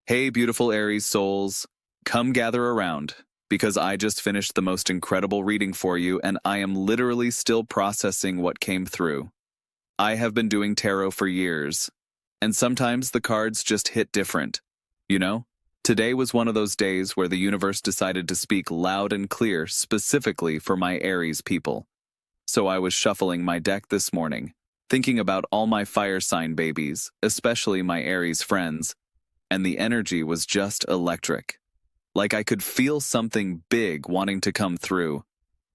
Hey, beautiful Aries souls, come gather around, because I just finished the most incredible reading for you and I am literally still processing what came through. I have been doing tarot for years, and sometimes the cards just hit different. You know? Today was one of those days where the universe decided to speak loud and clear specifically for my Aries people. So I was shuffling my deck this morning, thinking about all my fire sign babies, especially my Aries friends, and the energy was just electric. Like I could feel something big wanting to come through.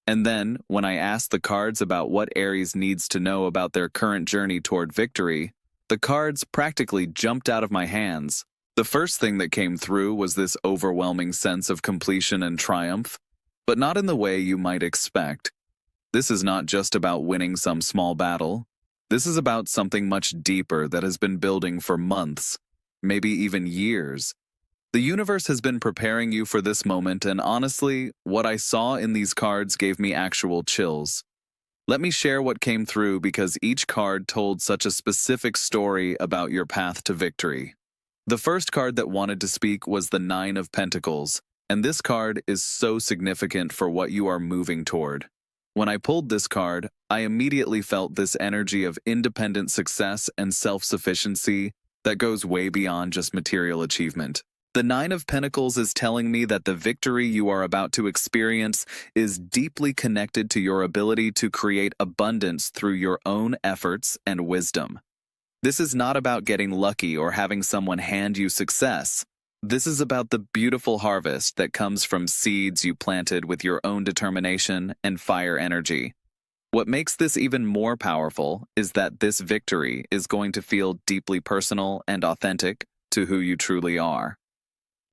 And then, when I asked the cards about what Aries needs to know about their current journey toward victory, the cards practically jumped out of my hands. The first thing that came through was this overwhelming sense of completion and triumph, but not in the way you might expect. This is not just about winning some small battle. This is about something much deeper that has been building for months, maybe even years. The universe has been preparing you for this moment, and honestly, what I saw in these cards gave me actual chills. Let me share what came through because each card told such a specific story about your path to victory. The first card that wanted to speak was the Nine of Pentacles, and this card is so significant for what you are moving toward. When I pulled this card, I immediately felt this energy of independent success and self-sufficiency that goes way beyond just material achievement. The Nine of Pentacles is telling me that the victory you are about to experience is deeply connected to your ability to create abundance through your own efforts and wisdom. This is not about getting lucky or having someone hand you success. This is about the beautiful harvest that comes from seeds you planted with your own determination and fire energy. What makes this even more powerful is that this victory is going to feel deeply personal and authentic to who you truly are.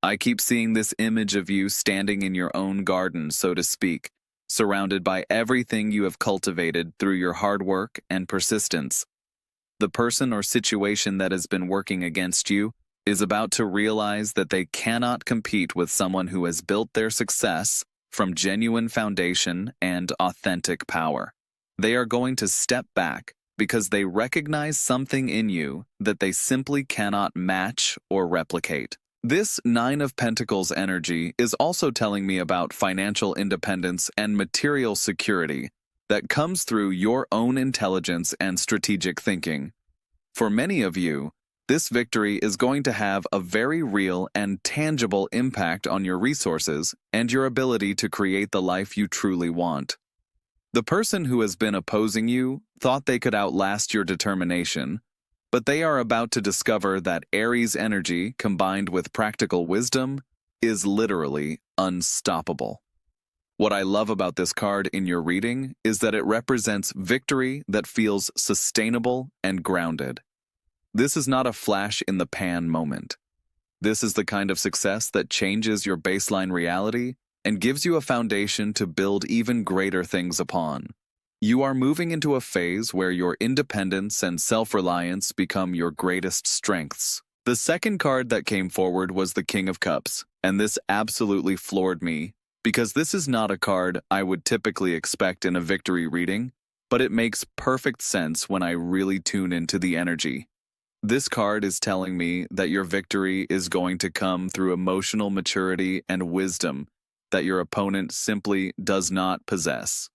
I keep seeing this image of you standing in your own garden, so to speak, surrounded by everything you have cultivated through your hard work and persistence. The person or situation that has been working against you is about to realize that they cannot compete with someone who has built their success from genuine foundation and authentic power. They are going to step back because they recognize something in you that they simply cannot match or replicate. This Nine of Pentacles energy is also telling me about financial independence and material security that comes through your own intelligence and strategic thinking. For many of you, this victory is going to have a very real and tangible impact on your resources and your ability to create the life you truly want. The person who has been opposing you thought they could outlast your determination, but they are about to discover that Aries energy combined with practical wisdom is literally unstoppable. What I love about this card in your reading is that it represents victory that feels sustainable and grounded. This is not a flash-in-the-pan moment. This is the kind of success that changes your baseline reality and gives you a foundation to build even greater things upon. You are moving into a phase where your independence and self-reliance become your greatest strengths. The second card that came forward was the King of Cups, and this absolutely floored me, because this is not a card I would typically expect in a victory reading, but it makes perfect sense when I really tune into the energy. This card is telling me that your victory is going to come through emotional maturity and wisdom that your opponent simply does not possess.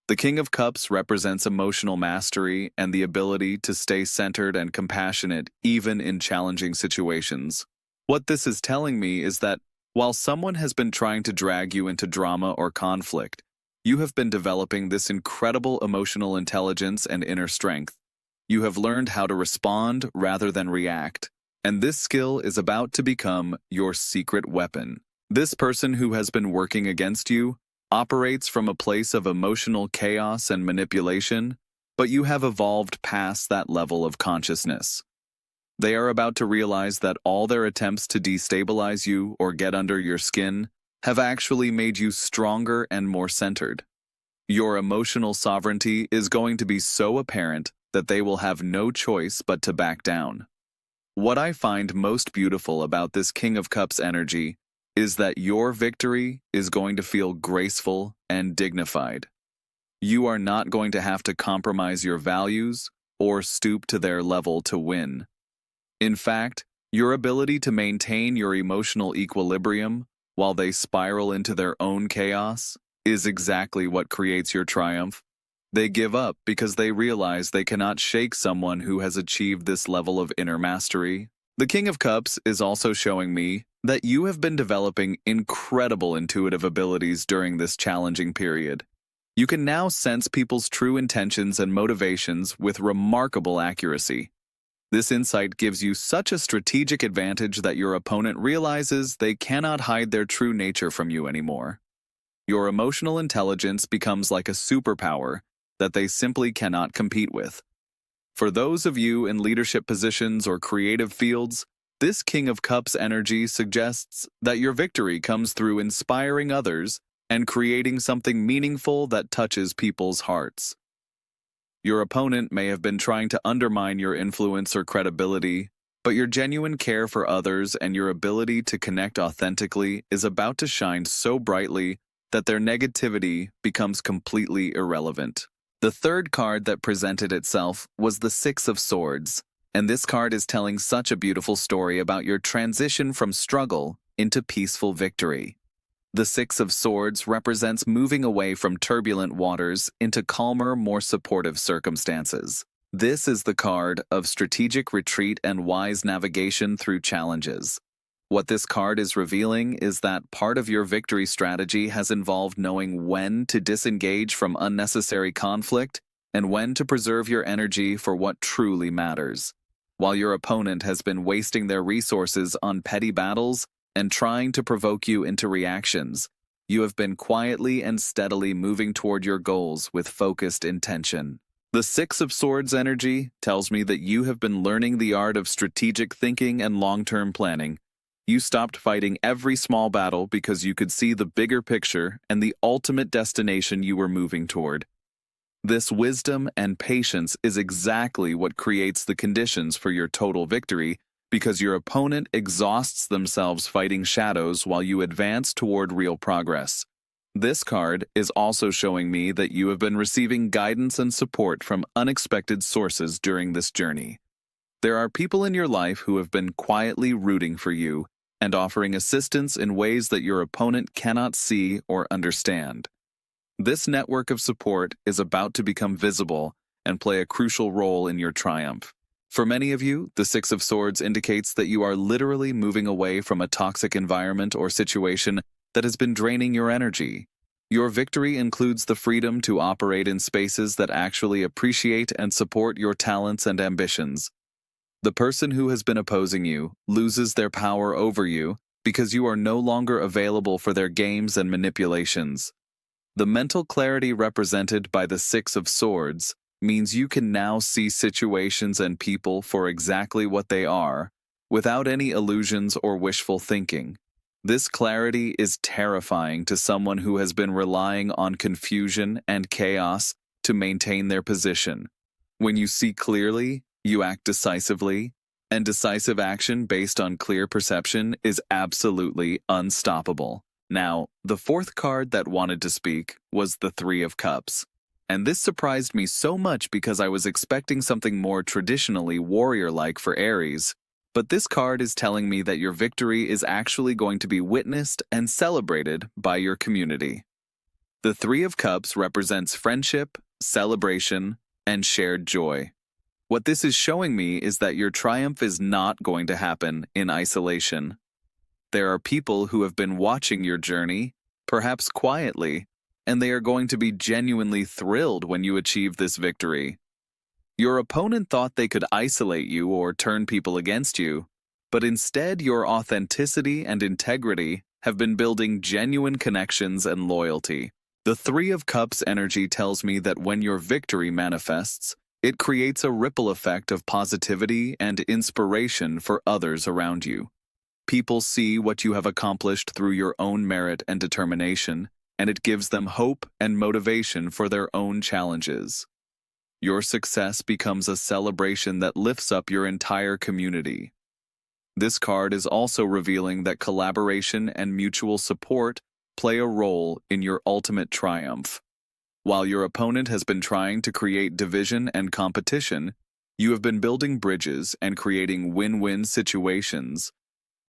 The King of Cups represents emotional mastery and the ability to stay centered and compassionate even in challenging situations. What this is telling me is that while someone has been trying to drag you into drama or conflict, you have been developing this incredible emotional intelligence and inner strength. You have learned how to respond rather than react, and this skill is about to become your secret weapon. This person who has been working against you operates from a place of emotional chaos and manipulation, but you have evolved past that level of consciousness. They are about to realize that all their attempts to destabilize you or get under your skin have actually made you stronger and more centered. Your emotional sovereignty is going to be so apparent that they will have no choice but to back down. What I find most beautiful about this King of Cups energy is that your victory is going to feel graceful and dignified. You are not going to have to compromise your values or stoop to their level to win. In fact, Your ability to maintain your emotional equilibrium while they spiral into their own chaos is exactly what creates your triumph. They give up because they realize they cannot shake someone who has achieved this level of inner mastery. The King of Cups is also showing me that you have been developing incredible intuitive abilities during this challenging period. You can now sense people's true intentions and motivations with remarkable accuracy. This insight gives you such a strategic advantage that your opponent realizes they cannot hide their true nature from you anymore. Your emotional intelligence becomes like a superpower that they simply cannot compete with. For those of you in leadership positions or creative fields, this King of Cups energy suggests that your victory comes through inspiring others and creating something meaningful that touches people's hearts. Your opponent may have been trying to undermine your influence or credibility, but your genuine care for others and your ability to connect authentically is about to shine so brightly that their negativity becomes completely irrelevant. The third card that presented itself was the Six of Swords, and this card is telling such a beautiful story about your transition from struggle into peaceful victory. The Six of Swords represents moving away from turbulent waters into calmer, more supportive circumstances. This is the card of strategic retreat and wise navigation through challenges. What this card is revealing is that part of your victory strategy has involved knowing when to disengage from unnecessary conflict and when to preserve your energy for what truly matters. While your opponent has been wasting their resources on petty battles and trying to provoke you into reactions, you have been quietly and steadily moving toward your goals with focused intention. The Six of Swords energy tells me that you have been learning the art of strategic thinking and long-term planning. You stopped fighting every small battle because you could see the bigger picture and the ultimate destination you were moving toward. This wisdom and patience is exactly what creates the conditions for your total victory, because your opponent exhausts themselves fighting shadows while you advance toward real progress. This card is also showing me that you have been receiving guidance and support from unexpected sources during this journey. There are people in your life who have been quietly rooting for you and offering assistance in ways that your opponent cannot see or understand. This network of support is about to become visible and play a crucial role in your triumph. For many of you, the Six of Swords indicates that you are literally moving away from a toxic environment or situation that has been draining your energy. Your victory includes the freedom to operate in spaces that actually appreciate and support your talents and ambitions. The person who has been opposing you loses their power over you because you are no longer available for their games and manipulations. The mental clarity represented by the Six of Swords means you can now see situations and people for exactly what they are, without any illusions or wishful thinking. This clarity is terrifying to someone who has been relying on confusion and chaos to maintain their position. When you see clearly, you act decisively, and decisive action based on clear perception is absolutely unstoppable. Now, the fourth card that wanted to speak was the Three of Cups. And this surprised me so much because I was expecting something more traditionally warrior-like for Aries. But this card is telling me that your victory is actually going to be witnessed and celebrated by your community. The Three of Cups represents friendship, celebration, and shared joy. What this is showing me is that your triumph is not going to happen in isolation. There are people who have been watching your journey, perhaps quietly, and they are going to be genuinely thrilled when you achieve this victory. Your opponent thought they could isolate you or turn people against you, but instead your authenticity and integrity have been building genuine connections and loyalty. The Three of Cups energy tells me that when your victory manifests, it creates a ripple effect of positivity and inspiration for others around you. People see what you have accomplished through your own merit and determination, and it gives them hope and motivation for their own challenges. Your success becomes a celebration that lifts up your entire community. This card is also revealing that collaboration and mutual support play a role in your ultimate triumph. While your opponent has been trying to create division and competition, You have been building bridges and creating win-win situations.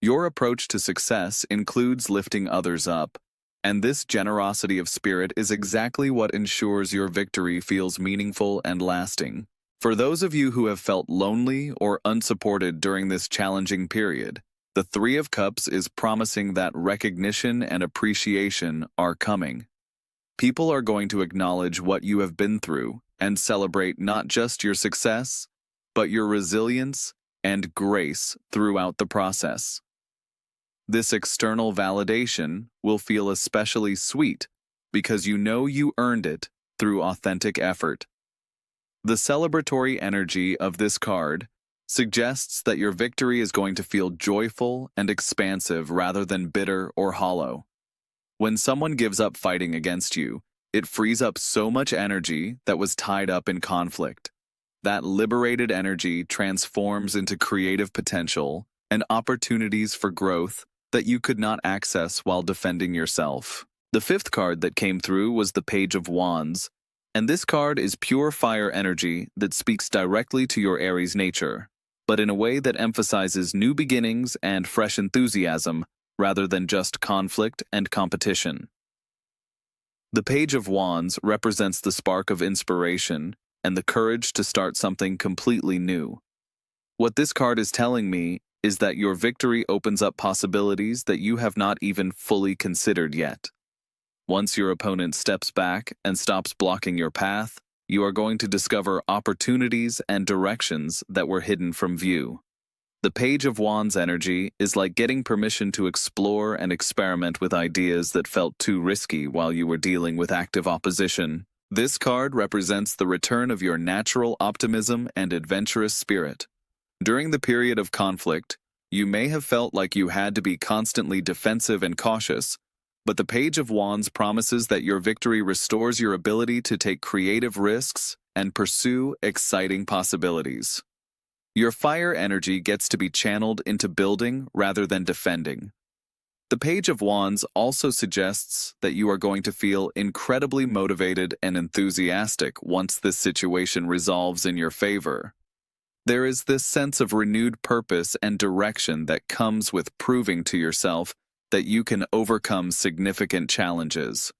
Your approach to success includes lifting others up, and this generosity of spirit is exactly what ensures your victory feels meaningful and lasting. For those of you who have felt lonely or unsupported during this challenging period, the Three of Cups is promising that recognition and appreciation are coming. People are going to acknowledge what you have been through and celebrate not just your success, but your resilience and grace throughout the process. This external validation will feel especially sweet because you know you earned it through authentic effort. The celebratory energy of this card suggests that your victory is going to feel joyful and expansive rather than bitter or hollow. When someone gives up fighting against you, it frees up so much energy that was tied up in conflict. That liberated energy transforms into creative potential and opportunities for growth that you could not access while defending yourself. The fifth card that came through was the Page of Wands, and this card is pure fire energy that speaks directly to your Aries nature, but in a way that emphasizes new beginnings and fresh enthusiasm rather than just conflict and competition. The Page of Wands represents the spark of inspiration and the courage to start something completely new. What this card is telling me is that your victory opens up possibilities that you have not even fully considered yet. Once your opponent steps back and stops blocking your path, you are going to discover opportunities and directions that were hidden from view. The Page of Wands energy is like getting permission to explore and experiment with ideas that felt too risky while you were dealing with active opposition. This card represents the return of your natural optimism and adventurous spirit. During the period of conflict, you may have felt like you had to be constantly defensive and cautious, but the Page of Wands promises that your victory restores your ability to take creative risks and pursue exciting possibilities. Your fire energy gets to be channeled into building rather than defending. The Page of Wands also suggests that you are going to feel incredibly motivated and enthusiastic once this situation resolves in your favor. There is this sense of renewed purpose and direction that comes with proving to yourself that you can overcome significant challenges.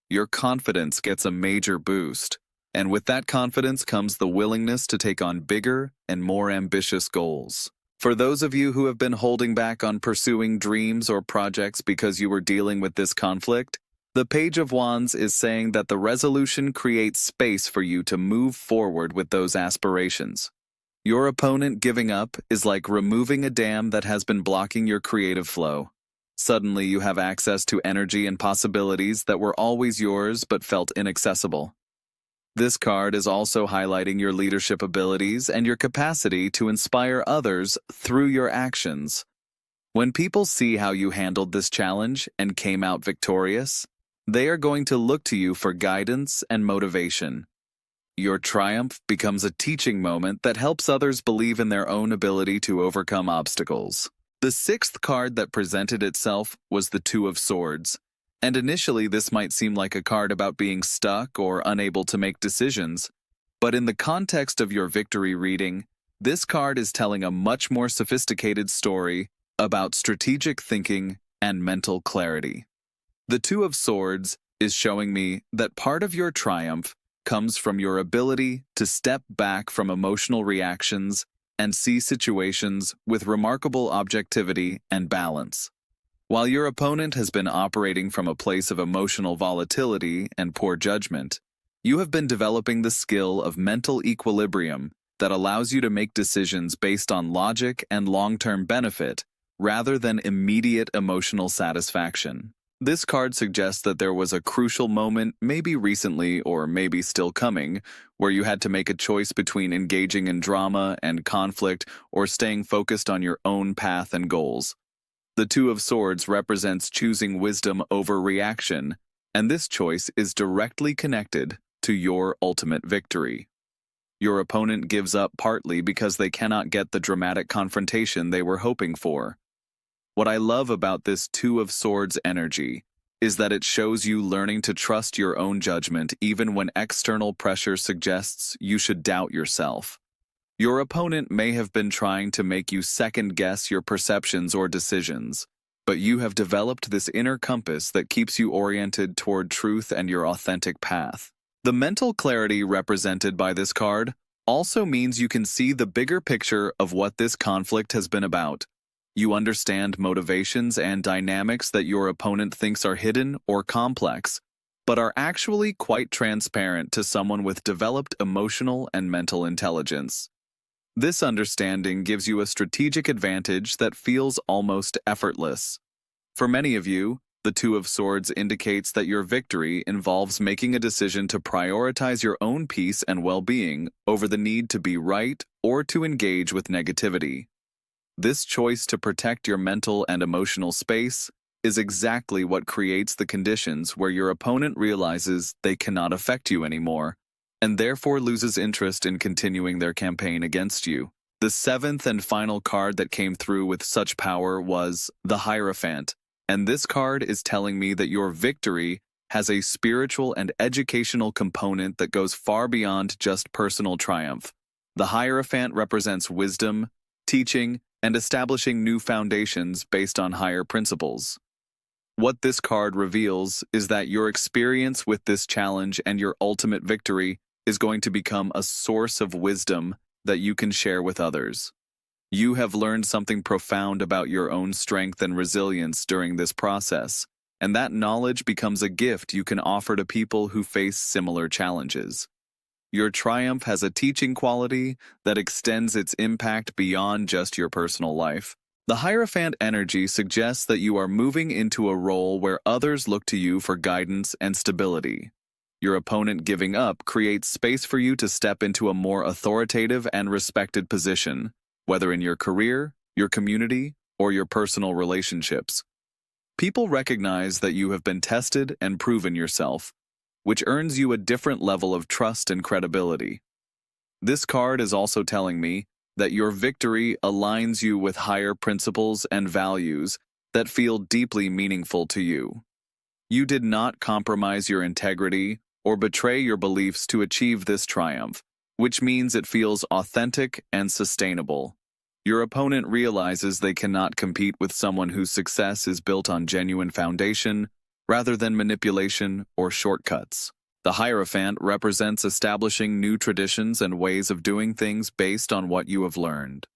Your confidence gets a major boost, and with that confidence comes the willingness to take on bigger and more ambitious goals. For those of you who have been holding back on pursuing dreams or projects because you were dealing with this conflict, the Page of Wands is saying that the resolution creates space for you to move forward with those aspirations. Your opponent giving up is like removing a dam that has been blocking your creative flow. Suddenly you have access to energy and possibilities that were always yours but felt inaccessible. This card is also highlighting your leadership abilities and your capacity to inspire others through your actions. When people see how you handled this challenge and came out victorious, they are going to look to you for guidance and motivation. Your triumph becomes a teaching moment that helps others believe in their own ability to overcome obstacles. The sixth card that presented itself was the Two of Swords, and initially this might seem like a card about being stuck or unable to make decisions, but in the context of your victory reading, this card is telling a much more sophisticated story about strategic thinking and mental clarity. The Two of Swords is showing me that part of your triumph comes from your ability to step back from emotional reactions and see situations with remarkable objectivity and balance. While your opponent has been operating from a place of emotional volatility and poor judgment, you have been developing the skill of mental equilibrium that allows you to make decisions based on logic and long-term benefit rather than immediate emotional satisfaction. This card suggests that there was a crucial moment, maybe recently or maybe still coming, where you had to make a choice between engaging in drama and conflict or staying focused on your own path and goals. The Two of Swords represents choosing wisdom over reaction, and this choice is directly connected to your ultimate victory. Your opponent gives up partly because they cannot get the dramatic confrontation they were hoping for. What I love about this Two of Swords energy is that it shows you learning to trust your own judgment even when external pressure suggests you should doubt yourself. Your opponent may have been trying to make you second-guess your perceptions or decisions, but you have developed this inner compass that keeps you oriented toward truth and your authentic path. The mental clarity represented by this card also means you can see the bigger picture of what this conflict has been about. You understand motivations and dynamics that your opponent thinks are hidden or complex, but are actually quite transparent to someone with developed emotional and mental intelligence. This understanding gives you a strategic advantage that feels almost effortless. For many of you, the Two of Swords indicates that your victory involves making a decision to prioritize your own peace and well-being over the need to be right or to engage with negativity. This choice to protect your mental and emotional space is exactly what creates the conditions where your opponent realizes they cannot affect you anymore, and therefore loses interest in continuing their campaign against you. The seventh and final card that came through with such power was the Hierophant, and this card is telling me that your victory has a spiritual and educational component that goes far beyond just personal triumph. The Hierophant represents wisdom, teaching, and establishing new foundations based on higher principles. What this card reveals is that your experience with this challenge and your ultimate victory is going to become a source of wisdom that you can share with others. You have learned something profound about your own strength and resilience during this process, and that knowledge becomes a gift you can offer to people who face similar challenges. Your triumph has a teaching quality that extends its impact beyond just your personal life. The Hierophant energy suggests that you are moving into a role where others look to you for guidance and stability. Your opponent giving up creates space for you to step into a more authoritative and respected position, whether in your career, your community, or your personal relationships. People recognize that you have been tested and proven yourself, which earns you a different level of trust and credibility. This card is also telling me that your victory aligns you with higher principles and values that feel deeply meaningful to you. You did not compromise your integrity or betray your beliefs to achieve this triumph, which means it feels authentic and sustainable. Your opponent realizes they cannot compete with someone whose success is built on genuine foundation rather than manipulation or shortcuts. The Hierophant represents establishing new traditions and ways of doing things based on what you have learned.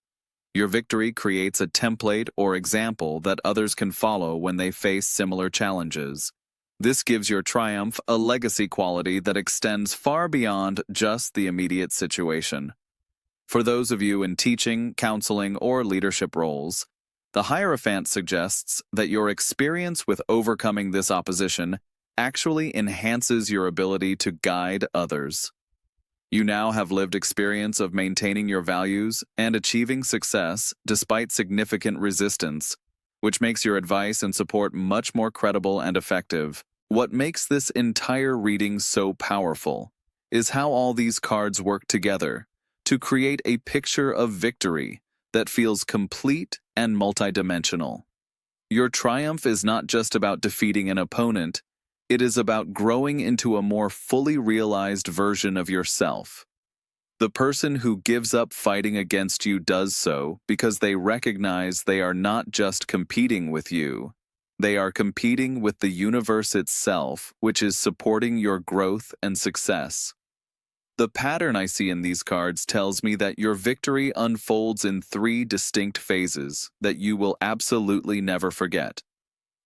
Your victory creates a template or example that others can follow when they face similar challenges. This gives your triumph a legacy quality that extends far beyond just the immediate situation. For those of you in teaching, counseling, or leadership roles, the Hierophant suggests that your experience with overcoming this opposition actually enhances your ability to guide others. You now have lived experience of maintaining your values and achieving success despite significant resistance, which makes your advice and support much more credible and effective. What makes this entire reading so powerful is how all these cards work together to create a picture of victory that feels complete and multidimensional. Your triumph is not just about defeating an opponent, it is about growing into a more fully realized version of yourself. The person who gives up fighting against you does so because they recognize they are not just competing with you. They are competing with the universe itself, which is supporting your growth and success. The pattern I see in these cards tells me that your victory unfolds in 3 distinct phases that you will absolutely never forget.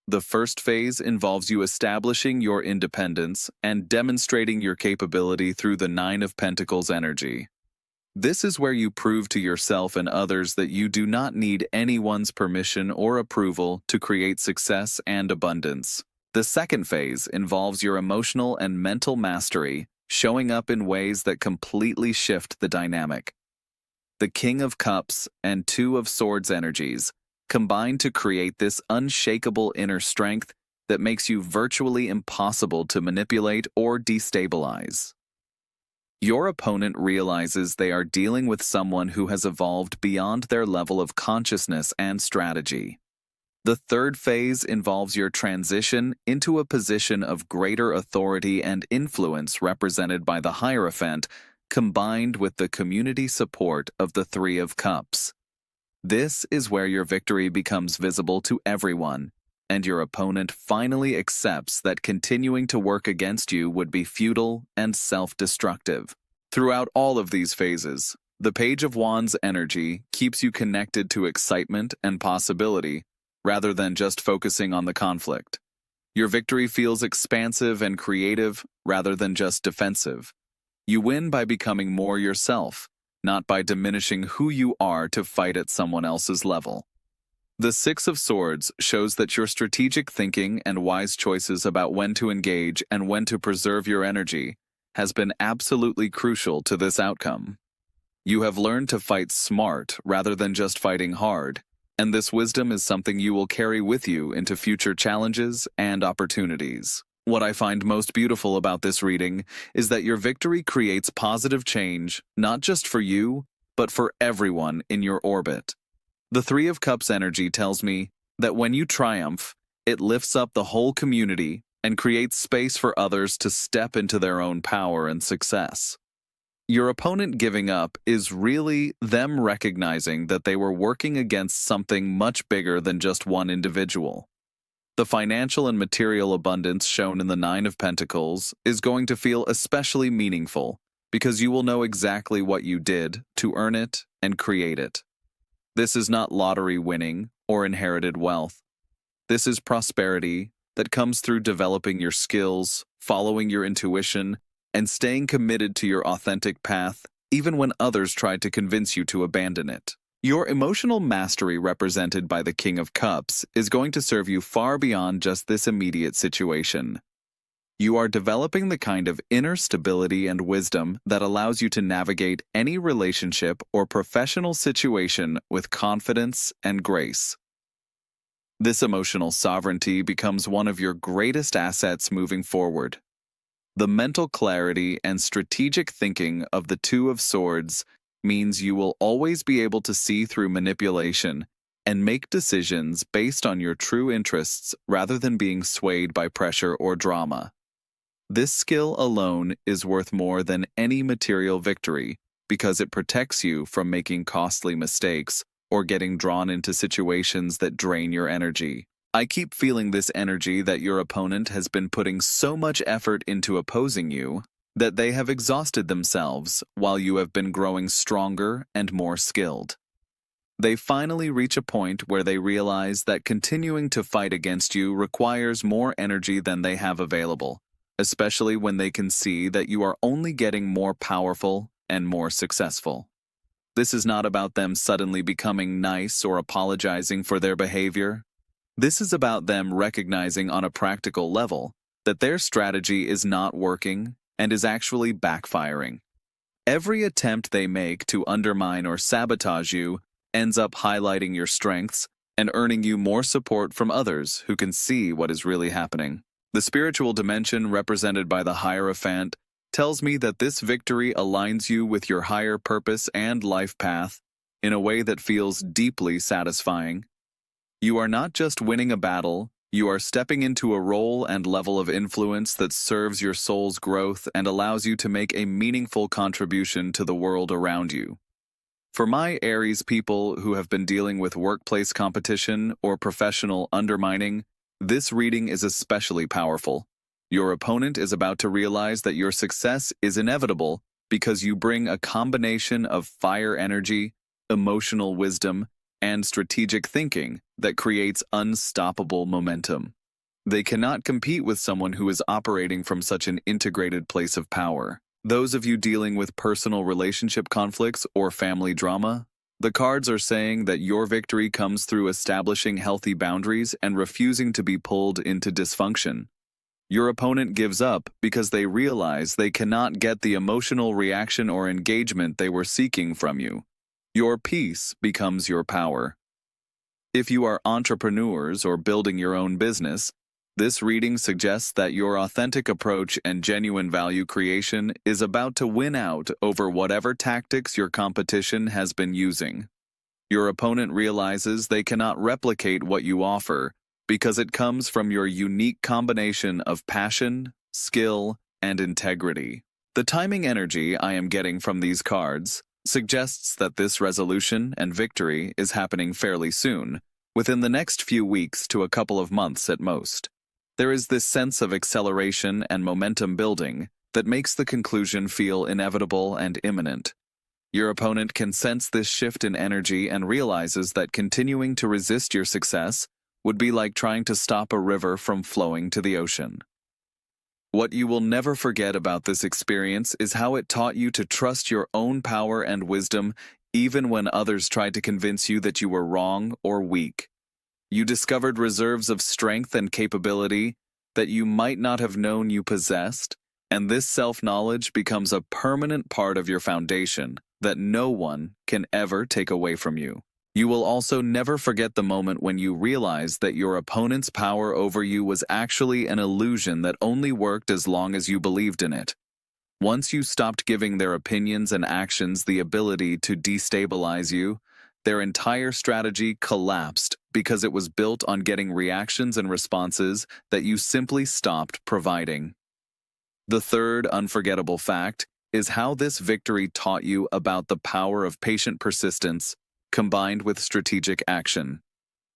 The first phase involves you establishing your independence and demonstrating your capability through the Nine of Pentacles energy. This is where you prove to yourself and others that you do not need anyone's permission or approval to create success and abundance. The second phase involves your emotional and mental mastery, showing up in ways that completely shift the dynamic. The King of Cups and Two of Swords energies combine to create this unshakable inner strength that makes you virtually impossible to manipulate or destabilize. Your opponent realizes they are dealing with someone who has evolved beyond their level of consciousness and strategy. The third phase involves your transition into a position of greater authority and influence represented by the Hierophant combined with the community support of the Three of Cups. This is where your victory becomes visible to everyone, and your opponent finally accepts that continuing to work against you would be futile and self-destructive. Throughout all of these phases, the Page of Wands energy keeps you connected to excitement and possibility, rather than just focusing on the conflict. Your victory feels expansive and creative, rather than just defensive. You win by becoming more yourself, not by diminishing who you are to fight at someone else's level. The Six of Swords shows that your strategic thinking and wise choices about when to engage and when to preserve your energy has been absolutely crucial to this outcome. You have learned to fight smart rather than just fighting hard, and this wisdom is something you will carry with you into future challenges and opportunities. What I find most beautiful about this reading is that your victory creates positive change, not just for you, but for everyone in your orbit. The Three of Cups energy tells me that when you triumph, it lifts up the whole community and creates space for others to step into their own power and success. Your opponent giving up is really them recognizing that they were working against something much bigger than just one individual. The financial and material abundance shown in the Nine of Pentacles is going to feel especially meaningful because you will know exactly what you did to earn it and create it. This is not lottery winning or inherited wealth. This is prosperity that comes through developing your skills, following your intuition, and staying committed to your authentic path, even when others try to convince you to abandon it. Your emotional mastery represented by the King of Cups is going to serve you far beyond just this immediate situation. You are developing the kind of inner stability and wisdom that allows you to navigate any relationship or professional situation with confidence and grace. This emotional sovereignty becomes one of your greatest assets moving forward. The mental clarity and strategic thinking of the Two of Swords means you will always be able to see through manipulation and make decisions based on your true interests rather than being swayed by pressure or drama. This skill alone is worth more than any material victory because it protects you from making costly mistakes or getting drawn into situations that drain your energy. I keep feeling this energy that your opponent has been putting so much effort into opposing you that they have exhausted themselves while you have been growing stronger and more skilled. They finally reach a point where they realize that continuing to fight against you requires more energy than they have available, especially when they can see that you are only getting more powerful and more successful. This is not about them suddenly becoming nice or apologizing for their behavior. This is about them recognizing on a practical level that their strategy is not working and is actually backfiring. Every attempt they make to undermine or sabotage you ends up highlighting your strengths and earning you more support from others who can see what is really happening. The spiritual dimension represented by the Hierophant tells me that this victory aligns you with your higher purpose and life path in a way that feels deeply satisfying. You are not just winning a battle, you are stepping into a role and level of influence that serves your soul's growth and allows you to make a meaningful contribution to the world around you. For my Aries people who have been dealing with workplace competition or professional undermining, this reading is especially powerful. Your opponent is about to realize that your success is inevitable because you bring a combination of fire energy, emotional wisdom, and strategic thinking that creates unstoppable momentum. They cannot compete with someone who is operating from such an integrated place of power. Those of you dealing with personal relationship conflicts or family drama, the cards are saying that your victory comes through establishing healthy boundaries and refusing to be pulled into dysfunction. Your opponent gives up because they realize they cannot get the emotional reaction or engagement they were seeking from you. Your peace becomes your power. If you are entrepreneurs or building your own business, this reading suggests that your authentic approach and genuine value creation is about to win out over whatever tactics your competition has been using. Your opponent realizes they cannot replicate what you offer because it comes from your unique combination of passion, skill, and integrity. The timing energy I am getting from these cards suggests that this resolution and victory is happening fairly soon, within the next few weeks to a couple of months at most. There is this sense of acceleration and momentum building that makes the conclusion feel inevitable and imminent. Your opponent can sense this shift in energy and realizes that continuing to resist your success would be like trying to stop a river from flowing to the ocean. What you will never forget about this experience is how it taught you to trust your own power and wisdom even when others tried to convince you that you were wrong or weak. You discovered reserves of strength and capability that you might not have known you possessed, and this self-knowledge becomes a permanent part of your foundation that no one can ever take away from you. You will also never forget the moment when you realized that your opponent's power over you was actually an illusion that only worked as long as you believed in it. Once you stopped giving their opinions and actions the ability to destabilize you, their entire strategy collapsed because it was built on getting reactions and responses that you simply stopped providing. The third unforgettable fact is how this victory taught you about the power of patient persistence combined with strategic action.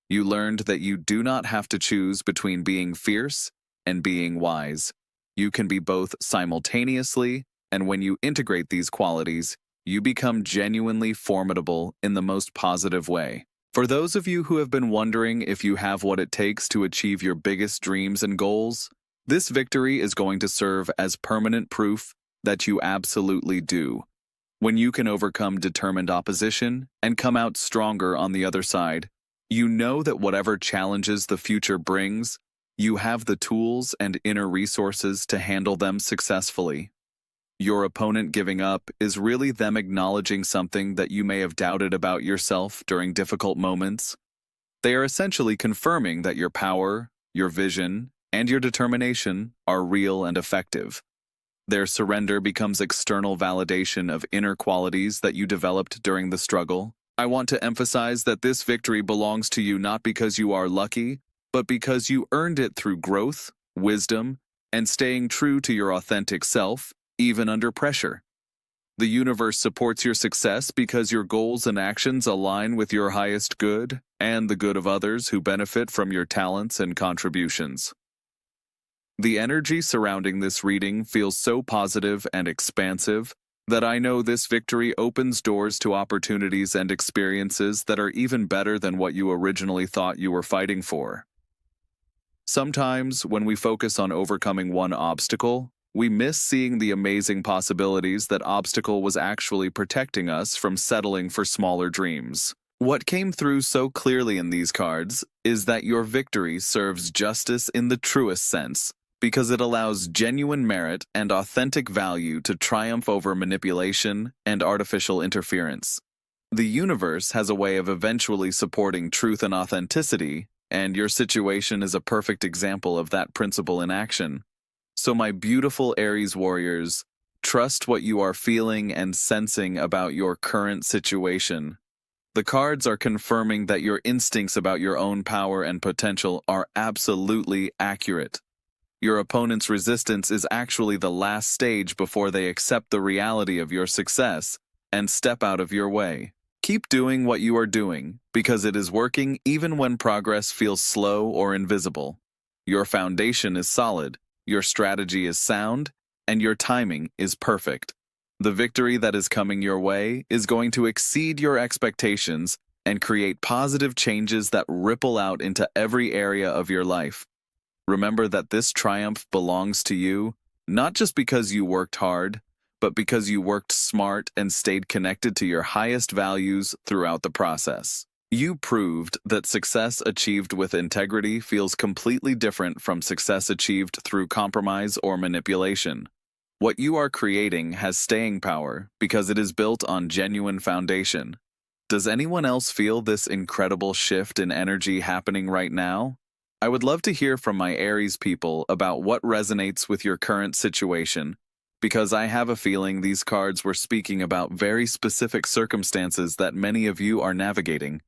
You learned that you do not have to choose between being fierce and being wise. You can be both simultaneously, and when you integrate these qualities, you become genuinely formidable in the most positive way. For those of you who have been wondering if you have what it takes to achieve your biggest dreams and goals, this victory is going to serve as permanent proof that you absolutely do. When you can overcome determined opposition and come out stronger on the other side, you know that whatever challenges the future brings, you have the tools and inner resources to handle them successfully. Your opponent giving up is really them acknowledging something that you may have doubted about yourself during difficult moments. They are essentially confirming that your power, your vision, and your determination are real and effective. Their surrender becomes external validation of inner qualities that you developed during the struggle. I want to emphasize that this victory belongs to you not because you are lucky, but because you earned it through growth, wisdom, and staying true to your authentic self, even under pressure. The universe supports your success because your goals and actions align with your highest good and the good of others who benefit from your talents and contributions. The energy surrounding this reading feels so positive and expansive that I know this victory opens doors to opportunities and experiences that are even better than what you originally thought you were fighting for. Sometimes, when we focus on overcoming one obstacle, we miss seeing the amazing possibilities that obstacle was actually protecting us from settling for smaller dreams. What came through so clearly in these cards is that your victory serves justice in the truest sense, because it allows genuine merit and authentic value to triumph over manipulation and artificial interference. The universe has a way of eventually supporting truth and authenticity, and your situation is a perfect example of that principle in action. So my beautiful Aries warriors, trust what you are feeling and sensing about your current situation. The cards are confirming that your instincts about your own power and potential are absolutely accurate. Your opponent's resistance is actually the last stage before they accept the reality of your success and step out of your way. Keep doing what you are doing, because it is working even when progress feels slow or invisible. Your foundation is solid, your strategy is sound, and your timing is perfect. The victory that is coming your way is going to exceed your expectations and create positive changes that ripple out into every area of your life. Remember that this triumph belongs to you, not just because you worked hard, but because you worked smart and stayed connected to your highest values throughout the process. You proved that success achieved with integrity feels completely different from success achieved through compromise or manipulation. What you are creating has staying power because it is built on genuine foundation. Does anyone else feel this incredible shift in energy happening right now? I would love to hear from my Aries people about what resonates with your current situation, because I have a feeling these cards were speaking about very specific circumstances that many of you are navigating.